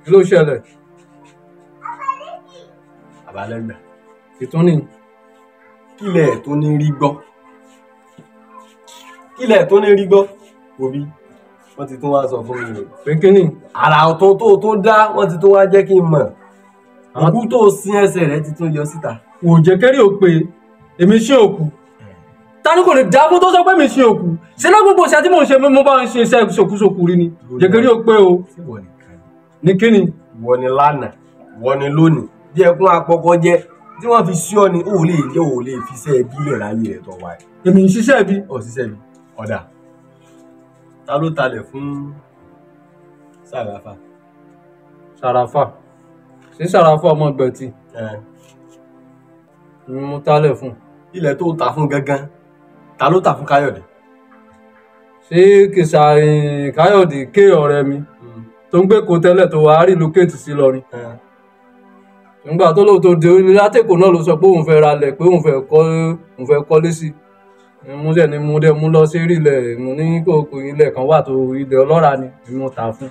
kí ló ṣẹlẹ̀? Àbálẹ́gbà. Ìtúnni. Kílẹ̀ tó ní rí gbọ́. Kílẹ̀ tó ní rí gbọ́. Òbí, wọ́n ti tún wá sọ fún mi. Pé kí ni? Àrà ọ̀tọ̀ tó dá, wọ́n ti tún wá jẹ́ kí n mọ̀. Òkú tó sin ẹsẹ̀ rẹ̀ ti tún yọ síta. Wò jẹ́ kẹ́rì ò pé èmi ṣe òkú. Ta ni kò lè dáko tó sọ pé mi ṣe òkú? Ṣé náà gbogbo ìṣẹ́ tí mò ń ṣe mo bá ń ṣe iṣẹ́ ṣòkúṣòkú rí ni? Jẹ́ kẹ́rì ò pé o. Ní kí ni? Wọ́n ni lánàá, wọ́n ni lónìí. Bí ẹkún apọkọ jẹ́, tí wọ́n fi sí ọ ni ó lè fi iṣẹ́ ẹbí lẹ̀ ráyè rẹ̀ tọ̀ wáyé. Èmi ń ṣiṣẹ́ bí? Ọ̀ ṣiṣẹ́ bí. Ọ̀dà. Ta ló talẹ̀ fún Sàràfà? Sàràfà. Ṣé Sàràfà ọmọ Gbẹ̀tì? Mo talẹ̀ fún. Ilẹ̀ tó ta fún gangan, ta ló ta fún Káyọ̀dé? Ṣé kìsà Káyọ̀dé ké ọ̀rẹ́ mi tó ń gbé kó tẹ́lẹ̀ tó wà á rí lókèétì sí lọrin? Nígbà tó lóòótọ́ dé orí látẹ̀kọ̀ náà ló sọ pé òun fẹ́ ralẹ̀ pé òun fẹ́ kọ́lé sí. Mo dẹ̀ ni mo dẹ̀ mú lọ sí rí ilẹ̀ mo ní kòkò ilẹ̀ kan wà tó ilẹ̀ ọlọ́ra ni mo tà fún.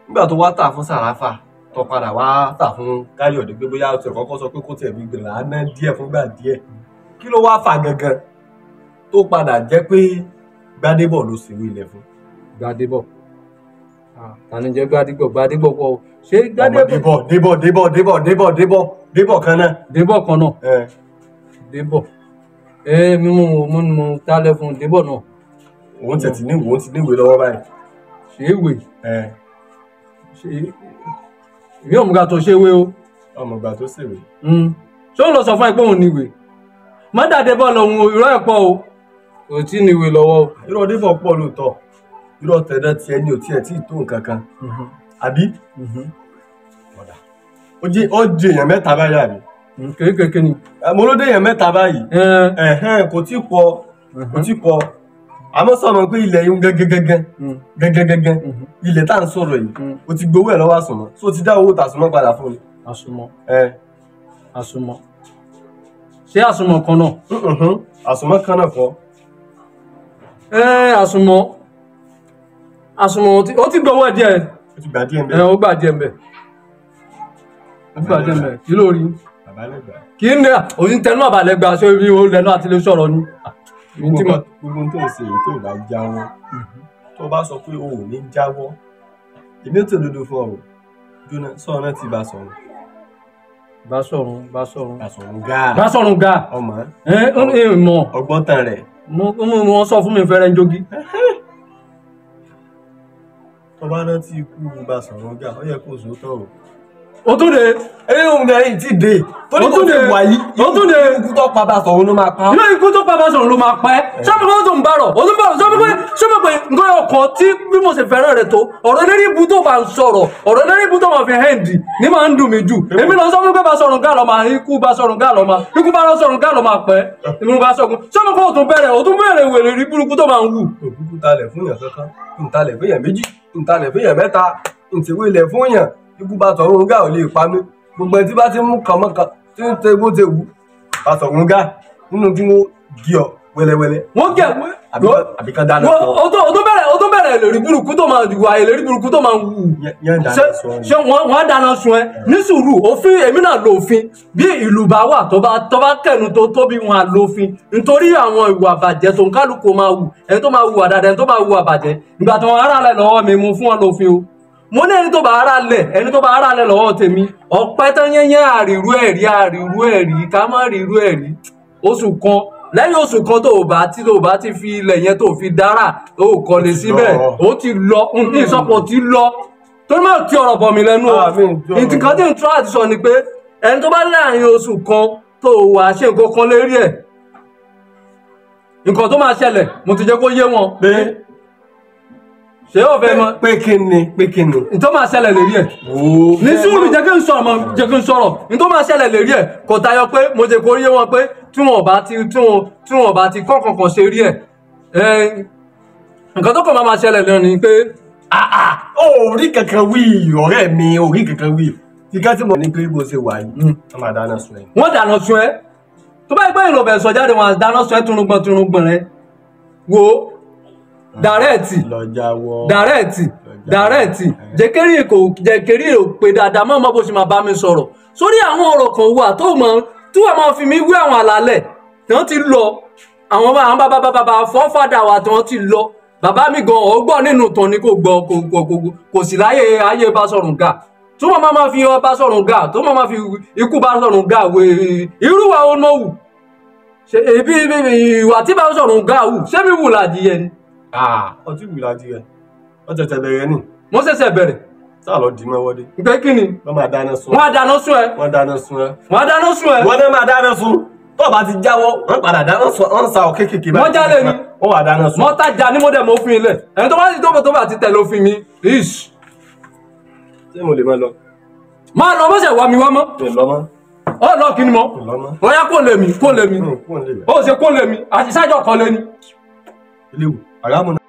Nígbà tó wá tà fún Sàràfà tó padà wá tà fún Káyọ̀dé pé bóyá ó ti kọ́kọ́ sọ pé kó tiẹ̀ fi gbèrà á ná díẹ̀ fúngbà díẹ̀. Kí ló wá fà gangan tó padà jẹ́ pé Gbádébọ̀ ló sì wí ilẹ̀ fún? Gbádébọ̀. Tani jẹ́ Gbádébọ̀ pọ̀ o. Ṣé Gbádébọ̀? Débọ̀ kan náà. Débọ̀ kan náà. Débọ̀. Mo talẹ̀ fún Débọ̀ náà. Òun ti níwèé lọ́wọ́ báyìí. Ṣé ìwé? Ìwé ọ̀mùgà tó ṣe wé o. Ọmọgbà tó ṣèwé. Ṣé ó lọ sọ fún ẹ pé òun níwèé? Má dá Débọ̀ lọ́hùn irọ́ ẹ̀ pọ̀ o. Kò tí níwèé lọ́wọ́ o. Irọ́ Débọ̀ pọ̀ lóòótọ́. Irọ́ tẹ̀dá tiẹ̀ ní òtí ẹ̀ tí ì tó nǹkan kan. Àbí? Ó jẹ́ èèyàn mẹ́ta báyìí àbí? Kéékèèké ni. Mo ló dé èèyàn mẹ́ta báyìí. Kò tí pọ̀. Àmọ́ sọ̀rọ̀ pé ilẹ̀ yìí gẹ́gẹ́gẹ́gẹ́. Ilẹ̀ tá à ń sọ̀rọ̀ yìí. O ti gbowó ẹ̀ lọ́wọ́ àsùnmọ́. So ti dá owó tàsùnmọ́ padà fún mi. Àsùnmọ́. Ṣé àsùnmọ́ kan náà? Àsùnmọ́ kan náà kọ́. Àsùnmọ́ ó ti gbowó ẹ̀ díẹ̀. Ó ti gbà díẹ̀ ń bẹ̀. Ó gbà díẹ̀ ń bẹ̀. Kí ló rí? Àbálẹ́gbà. Kí ni òyìn tẹnu àbálẹ́gbà ṣé rí o lẹ́nu àti lè sọ̀rọ̀ ni? Gbogbo tó ń ṣe èyí tó bá jáwọ́. Tó bá sọ pé o ò ní jáwọ́. Èmi tó dodo fún ọ. Jóná sọ̀rọ̀ náà ti bá sọ̀rọ̀. Bá sọ̀rọ̀ ga. Ọmọ. Mọ̀. Ọgbọ́n tán rẹ̀. Wọ́n sọ fún mi fẹ́rẹ́ ń jogi. Tó bá rántí ikú bá sọ̀rọ̀ ga, ó yẹ kó sòótọ́ o. Ó tún dé. Òun náà ti dé. Tó ní kó ti wà yìí. Ó tún dé. Ikú tó pa bá sọ̀rọ̀ ló máa pa. Ikú tó pa bá sọ̀rọ̀ ló máa pa ẹ́. Sọ́mi kó tó ń bárọ̀. Ó tún bárọ̀. Sọ́mi pé nǹkan ọkàn tí bí mo ṣe fẹ́ràn rẹ̀ tó. Ọ̀rọ̀ lérí ibú tó bá ń sọ̀rọ̀. Ọ̀rọ̀ lérí ibú tó máa fi hẹ́ǹdì ní máa ń dùn mí jù. Èmi lọ sọ pé bá sọ̀rọ̀ gá lọ máa ikú bá sọ̀rọ̀ gá lọ máa. Ikú bá sọ̀rọ̀ gá lọ máa pẹ́. Èmi bá sọ̀rọ̀. Sọ́mi kó tó bẹ̀rẹ̀ wèrè rí burúkú tó máa ń wù. Òkúkú talẹ̀ fún yàn kankan. Ntalẹ̀ fún yàn méjì. Ntalẹ̀ fún yàn mẹ́ta. Ntìwé ilẹ̀ fún yàn. Ikú bá sọ̀rọ̀ gá ò lè pa mí. Gbogbo ẹtí bá ti mú kànmọ́kàn tí ń tẹ bó ti wù Basọ̀run Gáà nínú kí wọ́n gí ọ wẹ́lẹ́wẹ́lẹ́. Wọ́n gẹ̀ àbí kan dáná sọ. O tó bẹ̀rẹ̀ ìlérí burúkú tó máa wà ìlérí burúkú tó máa wù. Ṣé wọ́n á dáná sun ẹ? Ní sùúrù òfin èmi náà lo òfin bí ìlú bá wà tó bá kẹ̀nu tó tóbi wọn à lo òfin nítorí àwọn ìwà àbàjẹ́ tó ń kálukú máa wù ẹni tó máa wù àdàdà ẹni tó máa wù àbàjẹ́ ìgbà tó wọn ara lẹ̀ lọ́wọ́ mi mú fún wọn lófin o. Mo ní ẹni tó bá ara lẹ̀ lọ́wọ́ tèmi ọ̀pẹ́ tán yẹ́nyẹ́ àrírú ẹ̀rí ká má rírú ẹ̀rí oṣù kan lẹ́yìn oṣù kan tó bá ti fi ilẹ̀ yẹn tó fi dára ó kọ́lé síbẹ̀ ó ti lọ ní ìsọpọ̀ ti lọ tó máa ti ọ̀rọ̀ bọ̀ mí lẹ́nu o ìtìkan tí n tún àti sọ ni pé ẹni tó bá láàrin oṣù kan tó wà ṣe nǹkan kan lérí ẹ̀ nǹkan tó máa ṣẹlẹ̀ mo ti jẹ́ kó yé wọn ṣé o fẹ́ mọ̀ pé kí ni tó máa ṣẹlẹ̀ lérí ẹ̀ ní sùúrù jẹ́ kí n sọ̀rọ̀ ní tó máa ṣẹlẹ̀ lérí ẹ̀ kò tayọ pé mo jẹ́ kó yé wọn pé tí wọn bá ti kọ́kànkan ṣe rí ẹ̀ nǹkan tó kàn máa ṣẹlẹ̀ lẹ́nu ni pé orí kankan wí ọ̀rẹ́ mi orí kankan wí kíkà tí mo ní pé bó ṣe wà yìí wọ́n máa dáná sun ẹ. wọ́n dáná sun ẹ tó bá yẹ pé ìlọ̀bẹ̀ sọ jáde wọn dáná sun ẹ túnúgbọ̀n rẹ wo dàrẹ́ẹ̀tì direct jẹ́kẹ́rì ò pé dáadáa mọ́ ọmọ bó ṣe máa bá mi sọ̀rọ̀ sórí àwọn ọ̀rọ̀ kan wà tó mọ̀ tí wọ́n máa fi mí wé àwọn àlàálẹ̀ tí wọ́n ti lọ àwọn bàbá fọ́fàdà wa tí wọ́n ti lọ bàbá mi gan ọgbọ́n nínú tán ni kò gbọ́ kò sì láyé ayé Basọ̀run Gáà tó máa fi Basọ̀run Gáà tó máa fi ikú Basọ̀run Gáà wé irú wa ó mọ̀ wù ṣe ebi ìwà tí Basọ̀run Gáà wù ṣé mi wù ládìyẹ ni. ọtí wù ládìyẹ wọ́n tẹ̀tẹ̀ bẹ̀rẹ̀ ni. wọ́n ṣẹ̀ṣẹ̀ bẹ̀rẹ̀. sáà lọ dì mọ́ wọ́dé. pé kí ni. wọ́n máa dáná sun. wọ́n á dáná sun ẹ. wọ́n dáná sun ẹ. wọ́n á dáná sun ẹ. wọ́n náà máa dáná sun tó o bá ti jáwọ́ wọ́n padà dáná sun wọ́n ń sa ọ kéékèèké báyìí. wọ́n jálè ni. wọ́n wà dáná sun. wọ́n tajà ní mọ́dẹ̀ mọ́ fún ilẹ̀ ẹni tó bá ti tó bá ti tẹ̀lé òfin mi. ṣé mo lè máa lọ. máa lọ bó ṣe wà mí wá mọ́. mi lọ mọ́. ó lọ kí ni mọ́. ó yá kó lè mi. ó ṣe kó lè mi àti sájọ kan lé ni. ilé wò àràmù